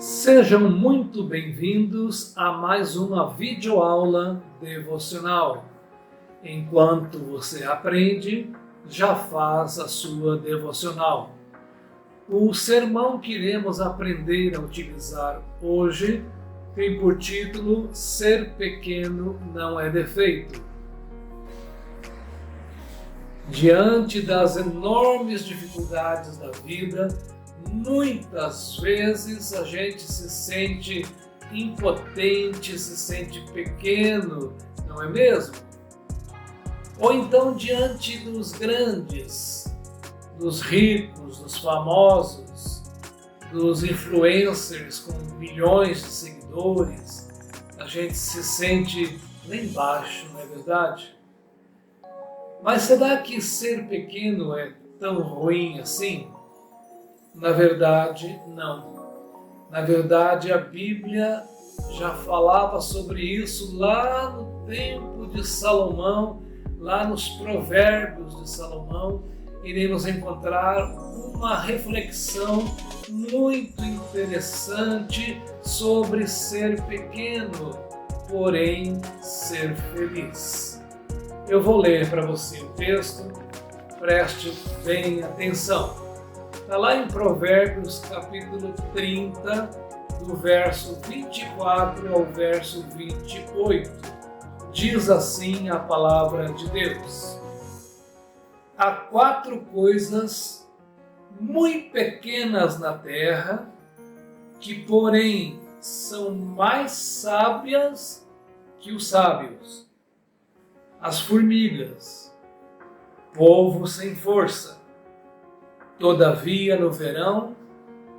Sejam muito bem-vindos a mais uma videoaula devocional. Enquanto você aprende, já faz a sua devocional. O sermão que iremos aprender a utilizar hoje tem por título Ser Pequeno Não é Defeito. Diante das enormes dificuldades da vida, muitas vezes a gente se sente impotente, se sente pequeno, não é mesmo? Ou então diante dos grandes, dos ricos, dos famosos, dos influencers com milhões de seguidores, a gente se sente lá embaixo, não é verdade? Mas será que ser pequeno é tão ruim assim? Na verdade, não. Na verdade, a Bíblia já falava sobre isso lá no tempo de Salomão, lá nos Provérbios de Salomão. Iremos encontrar uma reflexão muito interessante sobre ser pequeno, porém ser feliz. Eu vou ler para você o texto, preste bem atenção. Está lá em Provérbios capítulo 30, do verso 24 ao verso 28. Diz assim a palavra de Deus: Há 4 coisas muito pequenas na terra, que porém são mais sábias que os sábios. As formigas, povo sem força. Todavia, no verão,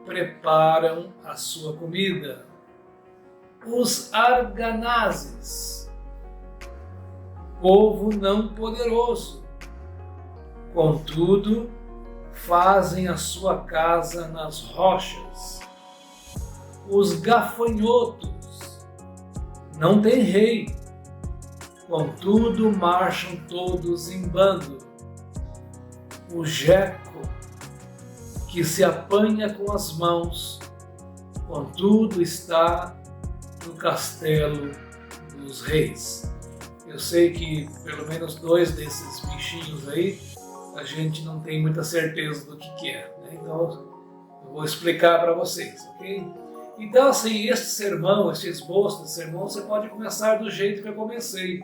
preparam a sua comida. Os arganazes, povo não poderoso, contudo, fazem a sua casa nas rochas. Os gafanhotos não têm rei, contudo, marcham todos em bando. O geco, que se apanha com as mãos, contudo está no castelo dos reis. Eu sei que pelo menos 2 desses bichinhos aí, a gente não tem muita certeza do que é, né? Então eu vou explicar para vocês, ok? Então assim, este sermão, este esboço de sermão, você pode começar do jeito que eu comecei,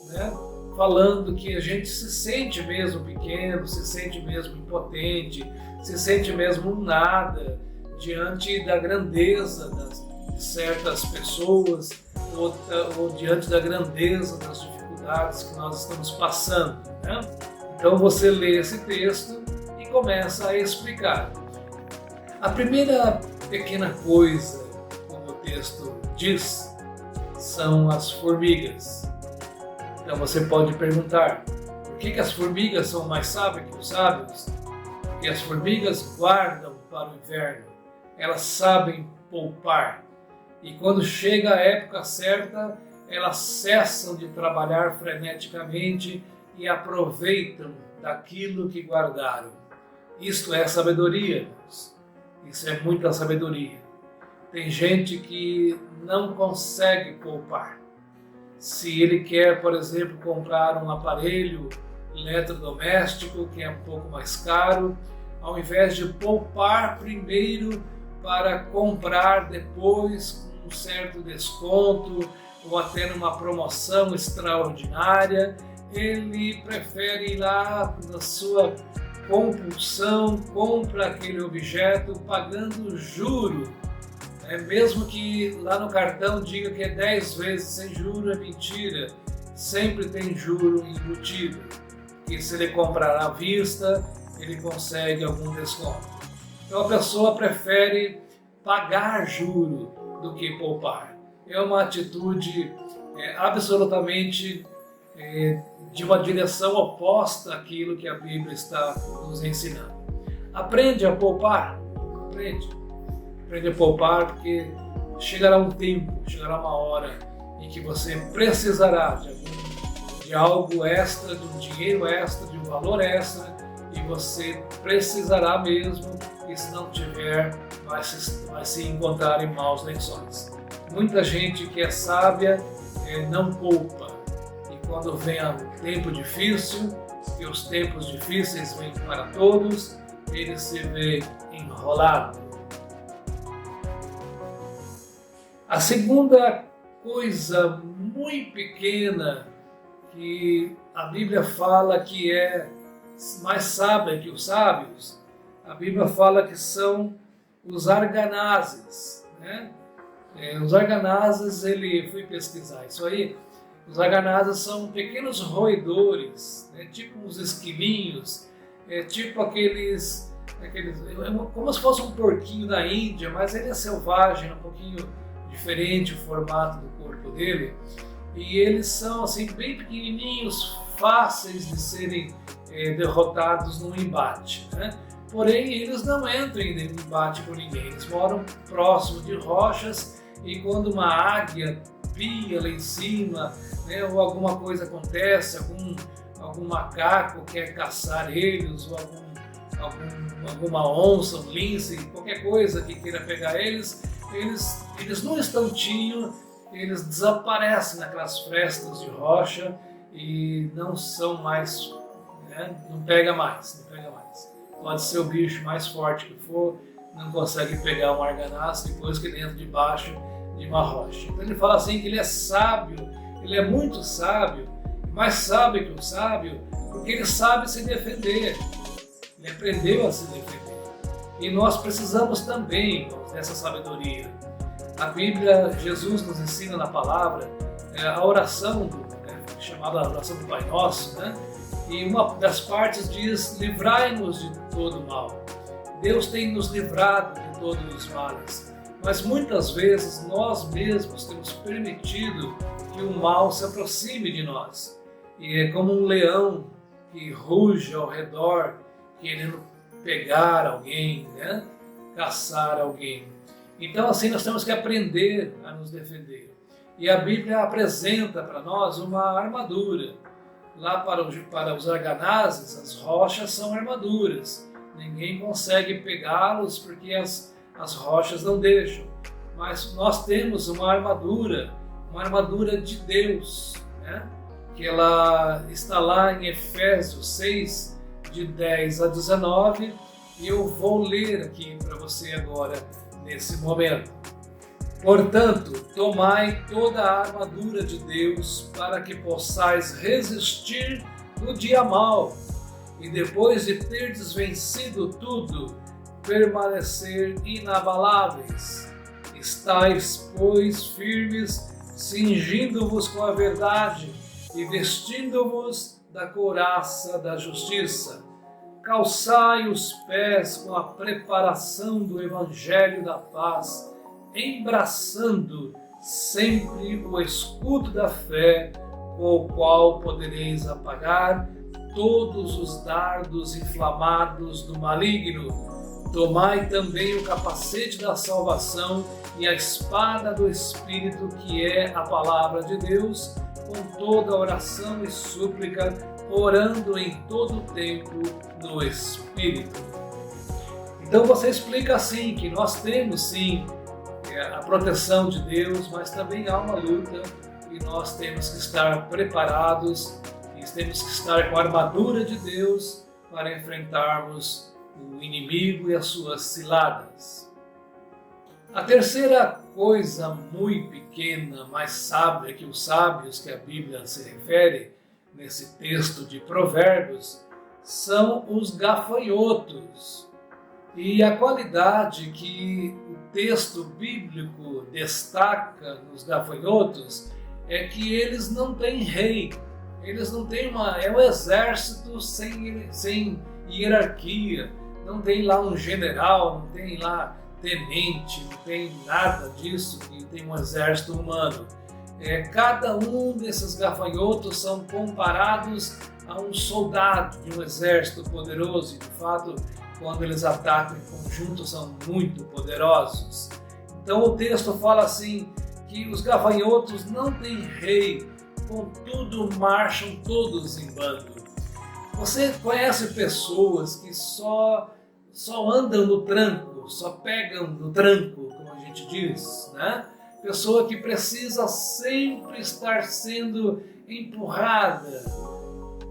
né? Falando que a gente se sente mesmo pequeno, se sente mesmo impotente, se sente mesmo um nada diante da grandeza de certas pessoas ou diante da grandeza das dificuldades que nós estamos passando, né? Então você lê esse texto e começa a explicar. A primeira pequena coisa, como o texto diz, são as formigas. Então você pode perguntar, por que as formigas são mais sábias que os sábios? Porque as formigas guardam para o inverno, elas sabem poupar. E quando chega a época certa, elas cessam de trabalhar freneticamente e aproveitam daquilo que guardaram. Isto é sabedoria, irmãos. Isso é muita sabedoria. Tem gente que não consegue poupar. Se ele quer, por exemplo, comprar um aparelho eletrodoméstico que é um pouco mais caro, ao invés de poupar primeiro para comprar depois com um certo desconto ou até numa promoção extraordinária, ele prefere ir lá na sua compulsão, compra aquele objeto pagando juro. Mesmo que lá no cartão diga que é 10 vezes sem juro, é mentira. Sempre tem juro embutido. E se ele comprar à vista, ele consegue algum desconto. Então a pessoa prefere pagar juro do que poupar. É uma atitude absolutamente de uma direção oposta àquilo que a Bíblia está nos ensinando. Aprende a poupar. Aprende a poupar, porque chegará um tempo, chegará uma hora em que você precisará de algo extra, de um dinheiro extra, de um valor extra, e você precisará mesmo, e se não tiver, vai se encontrar em maus lençóis. Muita gente que é sábia não poupa, e quando vem um tempo difícil, e os tempos difíceis vêm para todos, ele se vê enrolado. A segunda coisa muito pequena que a Bíblia fala que é mais sábia que os sábios, a Bíblia fala que são os arganazes, né? Os arganazes, fui pesquisar isso aí, os arganazes são pequenos roedores, né? Tipo uns esquilinhos, tipo aqueles, como se fosse um porquinho da Índia, mas ele é selvagem, um pouquinho diferente o formato do corpo dele, e eles são assim bem pequenininhos, fáceis de serem derrotados num embate, né? Porém, eles não entram em embate com ninguém, eles moram próximo de rochas, e quando uma águia pia lá em cima, né, ou alguma coisa acontece, algum macaco quer caçar eles, ou alguma onça, um lince, qualquer coisa que queira pegar eles num instantinho, eles desaparecem naquelas frestas de rocha e não são mais, né, não pega mais. Pode ser o bicho mais forte que for, não consegue pegar um arganaz depois que ele entra debaixo de uma rocha. Então ele fala assim que ele é sábio, ele é muito sábio, mais sábio que o sábio, porque ele sabe se defender, ele aprendeu a se defender. E nós precisamos também, irmãos, dessa sabedoria. A Bíblia, Jesus nos ensina na palavra a oração, chamada oração do Pai Nosso, né? E uma das partes diz: livrai-nos de todo mal. Deus tem nos livrado de todos os males, mas muitas vezes nós mesmos temos permitido que o mal se aproxime de nós. E é como um leão que ruge ao redor, querendo pegar alguém, né? Caçar alguém. Então assim nós temos que aprender a nos defender. E a Bíblia apresenta para nós uma armadura. Lá para os arganazes, as rochas são armaduras. Ninguém consegue pegá-los porque as rochas não deixam. Mas nós temos uma armadura de Deus, né? Que ela está lá em Efésios 6, de 10 a 19, e eu vou ler aqui para você agora, nesse momento. Portanto, tomai toda a armadura de Deus para que possais resistir no dia mau e depois de terdes vencido tudo, permanecer inabaláveis. Estais, pois, firmes, cingindo-vos com a verdade e vestindo-vos da couraça da justiça. Calçai os pés com a preparação do Evangelho da paz, embraçando sempre o escudo da fé, com o qual podereis apagar todos os dardos inflamados do maligno. Tomai também o capacete da salvação e a espada do Espírito, que é a palavra de Deus, com toda oração e súplica, orando em todo o tempo no Espírito. Então você explica assim, que nós temos sim a proteção de Deus, mas também há uma luta e nós temos que estar preparados e temos que estar com a armadura de Deus para enfrentarmos o inimigo e as suas ciladas. A terceira coisa muito pequena, mais sábia que os sábios que a Bíblia se refere nesse texto de Provérbios são os gafanhotos. E a qualidade que o texto bíblico destaca nos gafanhotos é que eles não têm rei, eles não têm é um exército sem hierarquia, não tem lá um general, não tem lá tenente, não tem nada disso que tem um exército humano. Cada um desses gafanhotos são comparados a um soldado de um exército poderoso, e de fato, quando eles atacam em conjunto, são muito poderosos. Então o texto fala assim, que os gafanhotos não têm rei, contudo marcham todos em bando. Você conhece pessoas que só só andam no tranco, só pegam no tranco, como a gente diz, né? Pessoa que precisa sempre estar sendo empurrada.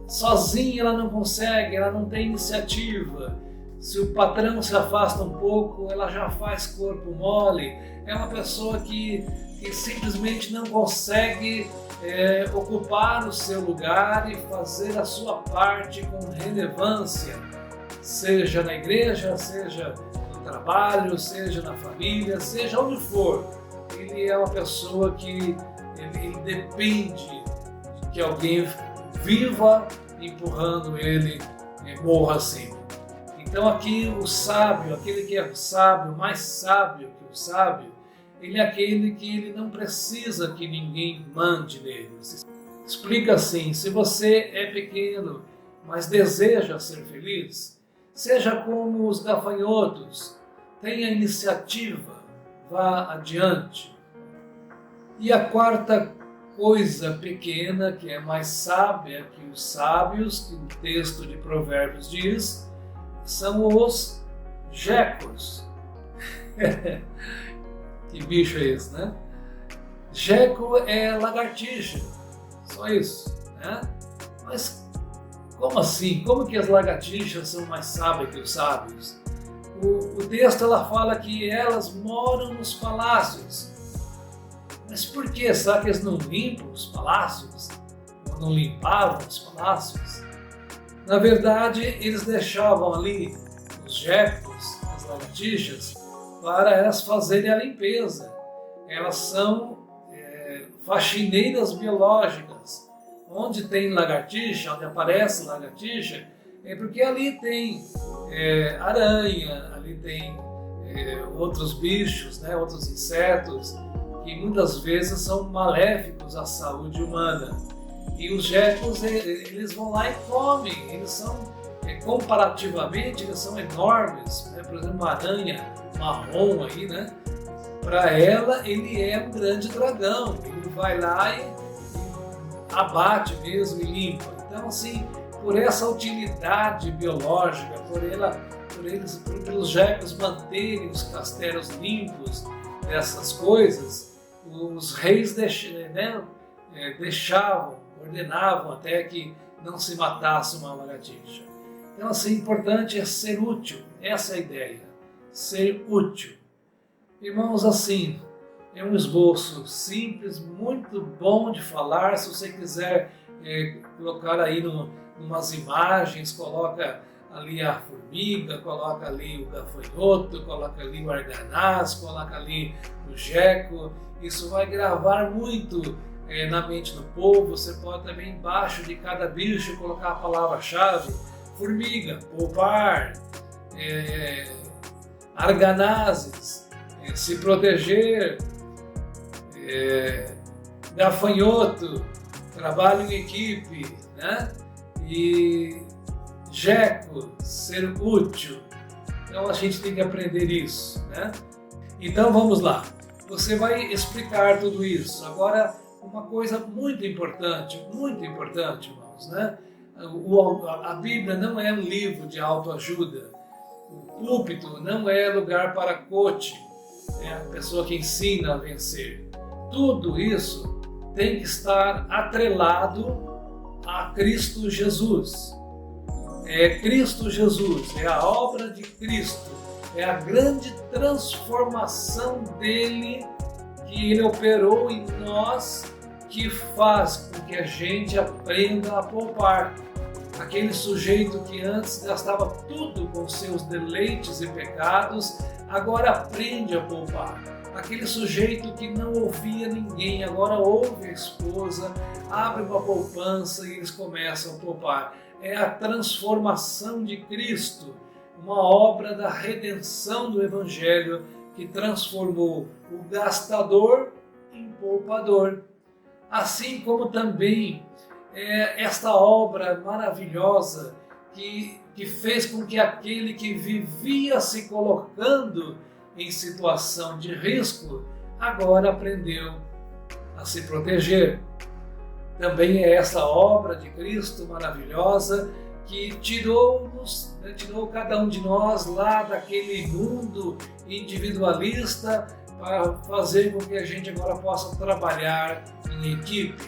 Sozinha ela não consegue, ela não tem iniciativa. Se o patrão se afasta um pouco, ela já faz corpo mole. É uma pessoa que simplesmente não consegue ocupar o seu lugar e fazer a sua parte com relevância, seja na igreja, seja no trabalho, seja na família, seja onde for. Ele é uma pessoa que ele depende de que alguém viva empurrando ele morra assim. Então aqui o sábio, aquele que é sábio, mais sábio que o sábio, ele é aquele que ele não precisa que ninguém mande nele. Explica assim: se você é pequeno, mas deseja ser feliz, seja como os gafanhotos, tenha iniciativa, vá adiante. E a quarta coisa pequena, que é mais sábia que os sábios, que o texto de Provérbios diz, são os gecos. Que bicho é esse, né? Geco é lagartixa, só isso, né? Mas como assim? Como que as lagartixas são mais sábias que os sábios? O texto ela fala que elas moram nos palácios. Mas por que? Será que eles não limpam os palácios? Ou não limpavam os palácios? Na verdade, eles deixavam ali os gecos, as lagartixas, para elas fazerem a limpeza. Elas são faxineiras biológicas. Onde tem lagartixa, onde aparece lagartixa, é porque ali tem aranha, ali tem outros bichos, né, outros insetos, que muitas vezes são maléficos à saúde humana. E os gecos, eles vão lá e comem. Eles são, comparativamente, eles são enormes, né? Por exemplo, uma aranha marrom aí, né? Para ela, ele é um grande dragão. Ele vai lá e abate mesmo e limpa. Então, assim, por essa utilidade biológica, pelos gecos manterem os castelos limpos dessas coisas, os reis ordenavam até que não se matasse uma lagartixa. Então, assim, importante é ser útil. Essa é a ideia. Ser útil. Irmãos, assim, é um esboço simples, muito bom de falar. Se você quiser colocar aí umas imagens, coloca ali a formiga, coloca ali o gafanhoto, coloca ali o arganaz, coloca ali o geco. Isso vai gravar muito na mente do povo. Você pode também embaixo de cada bicho colocar a palavra-chave: formiga, poupar, arganazes, se proteger, gafanhoto, trabalho em equipe, né? E geco, ser útil. Então a gente tem que aprender isso, né? Então vamos lá. Você vai explicar tudo isso. Agora, uma coisa muito importante, irmãos, né? A Bíblia não é um livro de autoajuda. O púlpito não é lugar para coaching, é a pessoa que ensina a vencer. Tudo isso tem que estar atrelado a Cristo Jesus. É Cristo Jesus, é a obra de Cristo, é a grande transformação dele que ele operou em nós, que faz com que a gente aprenda a poupar. Aquele sujeito que antes gastava tudo com seus deleites e pecados, agora aprende a poupar. Aquele sujeito que não ouvia ninguém, agora ouve a esposa, abre uma poupança e eles começam a poupar. É a transformação de Cristo, uma obra da redenção do Evangelho que transformou o gastador em poupador. Assim como também esta obra maravilhosa que fez com que aquele que vivia se colocando em situação de risco, agora aprendeu a se proteger. Também é essa obra de Cristo maravilhosa que tirou cada um de nós lá daquele mundo individualista para fazer com que a gente agora possa trabalhar em equipe,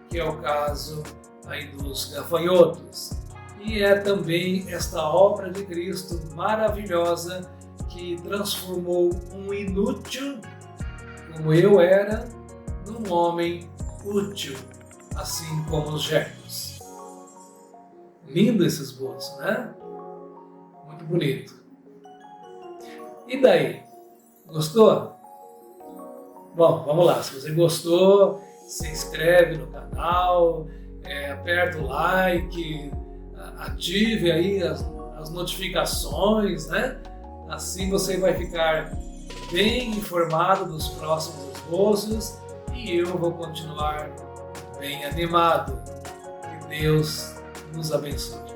que é o caso aí dos gafanhotos. E é também esta obra de Cristo maravilhosa que transformou um inútil, como eu era, num homem útil, assim como os gêmeos. Lindo esse esboço, né? Muito bonito. E daí? Gostou? Bom, vamos lá. Se você gostou, se inscreve no canal, aperta o like, ative aí as notificações, né? Assim você vai ficar bem informado dos próximos esboços e eu vou continuar bem animado. Que Deus nos abençoe.